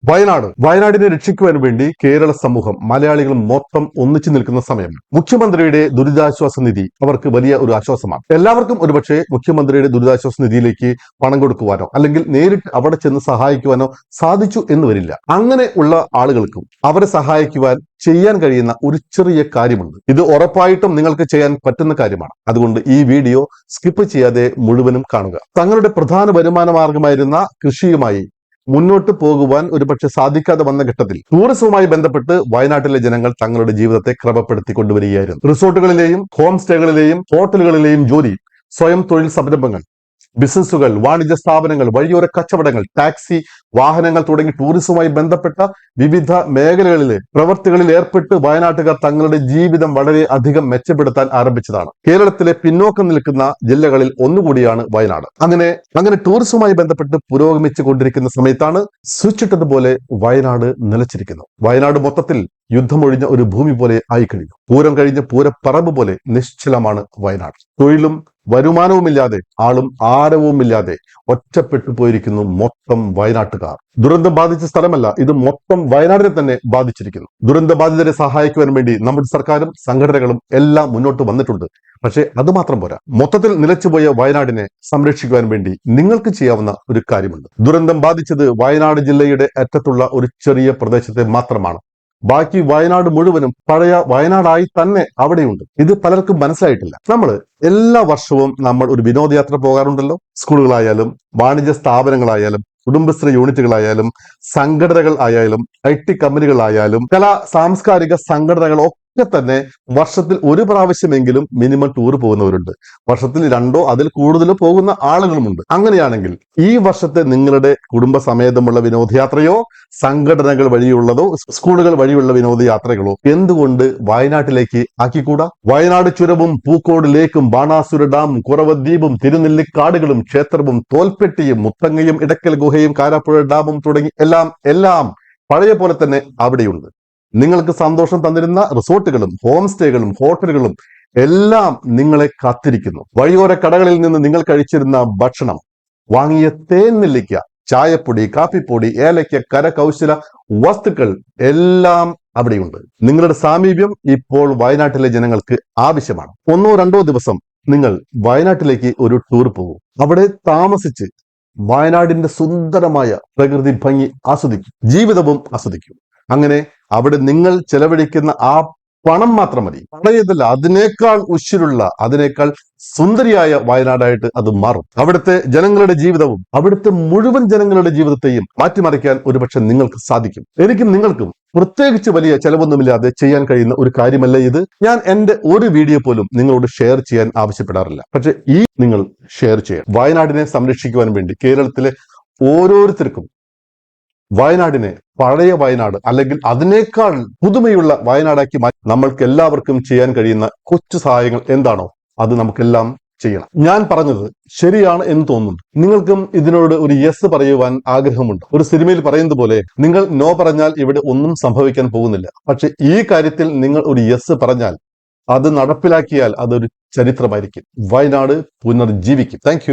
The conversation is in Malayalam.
വയനാടിനെ രക്ഷിക്കുവാൻ വേണ്ടി കേരള സമൂഹം മലയാളികൾ മൊത്തം ഒന്നിച്ചു നിൽക്കുന്ന സമയം. മുഖ്യമന്ത്രിയുടെ ദുരിതാശ്വാസ നിധി അവർക്ക് വലിയ ഒരു ആശ്വാസമാണ്. എല്ലാവർക്കും ഒരുപക്ഷെ മുഖ്യമന്ത്രിയുടെ ദുരിതാശ്വാസ നിധിയിലേക്ക് പണം കൊടുക്കുവാനോ അല്ലെങ്കിൽ നേരിട്ട് അവിടെ ചെന്ന് സഹായിക്കുവാനോ സാധിച്ചു എന്ന് വരില്ല. അങ്ങനെ ഉള്ള ആളുകൾക്കും അവരെ സഹായിക്കുവാൻ ചെയ്യാൻ കഴിയുന്ന ഒരു ചെറിയ കാര്യമുണ്ട്. ഇത് ഉറപ്പായിട്ടും നിങ്ങൾക്ക് ചെയ്യാൻ പറ്റുന്ന കാര്യമാണ്. അതുകൊണ്ട് ഈ വീഡിയോ സ്കിപ്പ് ചെയ്യാതെ മുഴുവനും കാണുക. തങ്ങളുടെ പ്രധാന വരുമാന മാർഗമായിരുന്ന കൃഷിയുമായി മുന്നോട്ട് പോകുവാൻ ഒരുപക്ഷെ സാധിക്കാതെ വന്ന ഘട്ടത്തിൽ ടൂറിസവുമായി ബന്ധപ്പെട്ട് വയനാട്ടിലെ ജനങ്ങൾ തങ്ങളുടെ ജീവിതത്തെ ക്രമപ്പെടുത്തി കൊണ്ടുവരികയായിരുന്നു. റിസോർട്ടുകളിലെയും ഹോം സ്റ്റേകളിലെയും ഹോട്ടലുകളിലെയും ജോലി, സ്വയം തൊഴിൽ സംരംഭങ്ങൾ, ബിസിനസ്സുകൾ, വാണിജ്യ സ്ഥാപനങ്ങൾ, വഴിയോര കച്ചവടങ്ങൾ, ടാക്സി വാഹനങ്ങൾ തുടങ്ങി ടൂറിസവുമായി ബന്ധപ്പെട്ട വിവിധ മേഖലകളിലെ പ്രവർത്തികളിൽ ഏർപ്പെട്ട് വയനാട്ടുകാർ തങ്ങളുടെ ജീവിതം വളരെ അധികം മെച്ചപ്പെടുത്താൻ ആരംഭിച്ചതാണ്. കേരളത്തിലെ പിന്നോക്കം നിൽക്കുന്ന ജില്ലകളിൽ ഒന്നുകൂടിയാണ് വയനാട്. അങ്ങനെ ടൂറിസവുമായി ബന്ധപ്പെട്ട് പുരോഗമിച്ചു കൊണ്ടിരിക്കുന്ന സമയത്താണ് സ്വിച്ചിട്ടതുപോലെ വയനാട് നിലച്ചിരിക്കുന്നു. വയനാട് മൊത്തത്തിൽ യുദ്ധമൊഴിഞ്ഞ ഒരു ഭൂമി പോലെ ആയിക്കഴിഞ്ഞു. പൂരം കഴിഞ്ഞ പൂരപ്പറമ്പ് പോലെ നിശ്ചലമാണ് വയനാട്. തൊഴിലും വരുമാനവുമില്ലാതെ ആളും ആരവുമില്ലാതെ ഒറ്റപ്പെട്ടു പോയിരിക്കുന്നു മൊത്തം വയനാട്ടുകാർ. ദുരന്തം ബാധിച്ച സ്ഥലമല്ല, ഇത് മൊത്തം വയനാടിനെ തന്നെ ബാധിച്ചിരിക്കുന്നു. ദുരന്ത ബാധിതരെ സഹായിക്കുവാൻ വേണ്ടി നമ്മുടെ സർക്കാരും സംഘടനകളും എല്ലാം മുന്നോട്ട് വന്നിട്ടുണ്ട്. പക്ഷെ അത് മാത്രം പോരാ. മൊത്തത്തിൽ നിലച്ചുപോയ വയനാടിനെ സംരക്ഷിക്കുവാൻ വേണ്ടി നിങ്ങൾക്ക് ചെയ്യാവുന്ന ഒരു കാര്യമുണ്ട്. ദുരന്തം ബാധിച്ചത് വയനാട് ജില്ലയുടെ അറ്റത്തുള്ള ഒരു ചെറിയ പ്രദേശത്തെ മാത്രമാണ്. ബാക്കി വയനാട് മുഴുവനും പഴയ വയനാടായി തന്നെ അവിടെയുണ്ട്. ഇത് പലർക്കും മനസ്സിലായിട്ടില്ല. എല്ലാ വർഷവും നമ്മൾ ഒരു വിനോദയാത്ര പോകാറുണ്ടല്ലോ. സ്കൂളുകളായാലും വാണിജ്യ സ്ഥാപനങ്ങളായാലും കുടുംബശ്രീ യൂണിറ്റുകളായാലും സംഘടനകൾ ആയാലും IT കമ്പനികളായാലും കലാ സാംസ്കാരിക സംഘടനകളോ തന്നെ വർഷത്തിൽ ഒരു പ്രാവശ്യമെങ്കിലും മിനിമം ടൂർ പോകുന്നവരുണ്ട്. വർഷത്തിൽ 2 അതിൽ കൂടുതലോ പോകുന്ന ആളുകളുമുണ്ട്. അങ്ങനെയാണെങ്കിൽ ഈ വർഷത്തെ നിങ്ങളുടെ കുടുംബസമേതമുള്ള വിനോദയാത്രയോ സംഘടനകൾ വഴിയുള്ളതോ സ്കൂളുകൾ വഴിയുള്ള വിനോദയാത്രകളോ എന്തുകൊണ്ട് വയനാട്ടിലേക്ക് ആക്കിക്കൂടാ? വയനാട് ചുരവും പൂക്കോട് ലേക്കും ബാണാസുര ഡാമും കുറവദ്വീപും തിരുനെല്ലിക്കാടുകളും ക്ഷേത്രവും തോൽപ്പെട്ടിയും മുത്തങ്ങയും ഇടക്കൽ ഗുഹയും കാരാപ്പുഴ ഡാമും തുടങ്ങി എല്ലാം പഴയ പോലെ തന്നെ അവിടെയുണ്ട്. നിങ്ങൾക്ക് സന്തോഷം തന്നിരുന്ന റിസോർട്ടുകളും ഹോം സ്റ്റേകളും ഹോട്ടലുകളും എല്ലാം നിങ്ങളെ കാത്തിരിക്കുന്നു. വഴിയോര കടകളിൽ നിന്ന് നിങ്ങൾ കഴിച്ചിരുന്ന ഭക്ഷണം, വാങ്ങിയ തേൻ നെല്ലിക്ക, ചായപ്പൊടി, കാപ്പിപ്പൊടി, ഏലയ്ക്ക, കരകൗശല വസ്തുക്കൾ എല്ലാം അവിടെയുണ്ട്. നിങ്ങളുടെ സാമീപ്യം ഇപ്പോൾ വയനാട്ടിലെ ജനങ്ങൾക്ക് ആവശ്യമാണ്. 1-2 ദിവസം നിങ്ങൾ വയനാട്ടിലേക്ക് ഒരു ടൂർ പോകും. അവിടെ താമസിച്ച് വയനാടിന്റെ സുന്ദരമായ പ്രകൃതി ഭംഗി ആസ്വദിക്കും, ജീവിതവും ആസ്വദിക്കും. അങ്ങനെ അവിടെ നിങ്ങൾ ചെലവഴിക്കുന്ന ആ പണം മാത്രം മതി. പഴയതല്ല, അതിനേക്കാൾ ഉശിരുള്ള, അതിനേക്കാൾ സുന്ദരിയായ വയനാടായിട്ട് അത് മാറും. അവിടുത്തെ ജനങ്ങളുടെ ജീവിതവും അവിടുത്തെ മുഴുവൻ ജനങ്ങളുടെ ജീവിതത്തെയും മാറ്റിമറിക്കാൻ ഒരുപക്ഷെ നിങ്ങൾക്ക് സാധിക്കും. എനിക്കും നിങ്ങൾക്കും പ്രത്യേകിച്ച് വലിയ ചെലവൊന്നുമില്ലാതെ ചെയ്യാൻ കഴിയുന്ന ഒരു കാര്യമല്ല ഇത്. ഞാൻ എന്റെ ഒരു വീഡിയോ പോലും നിങ്ങളോട് ഷെയർ ചെയ്യാൻ ആവശ്യപ്പെടാറില്ല. പക്ഷെ നിങ്ങൾ ഷെയർ ചെയ്യണം. വയനാടിനെ സംരക്ഷിക്കുവാൻ വേണ്ടി കേരളത്തിലെ ഓരോരുത്തർക്കും വയനാടിനെ പഴയ വയനാട് അല്ലെങ്കിൽ അതിനേക്കാൾ പുതുമയുള്ള വയനാടാക്കി നമ്മൾക്ക് എല്ലാവർക്കും ചെയ്യാൻ കഴിയുന്ന കൊച്ചു സഹായങ്ങൾ എന്താണോ അത് നമുക്കെല്ലാം ചെയ്യണം. ഞാൻ പറഞ്ഞത് ശരിയാണ് എന്ന് തോന്നുന്നു. നിങ്ങൾക്കും ഇതിനോട് ഒരു യെസ് പറയുവാൻ ആഗ്രഹമുണ്ട്. ഒരു സിനിമയിൽ പറയുന്നത് പോലെ നിങ്ങൾ നോ പറഞ്ഞാൽ ഇവിടെ ഒന്നും സംഭവിക്കാൻ പോകുന്നില്ല. പക്ഷെ ഈ കാര്യത്തിൽ നിങ്ങൾ ഒരു യെസ് പറഞ്ഞാൽ, അത് നടപ്പിലാക്കിയാൽ അതൊരു ചരിത്രമായിരിക്കും. വയനാട് പുനർജീവിക്കും. താങ്ക്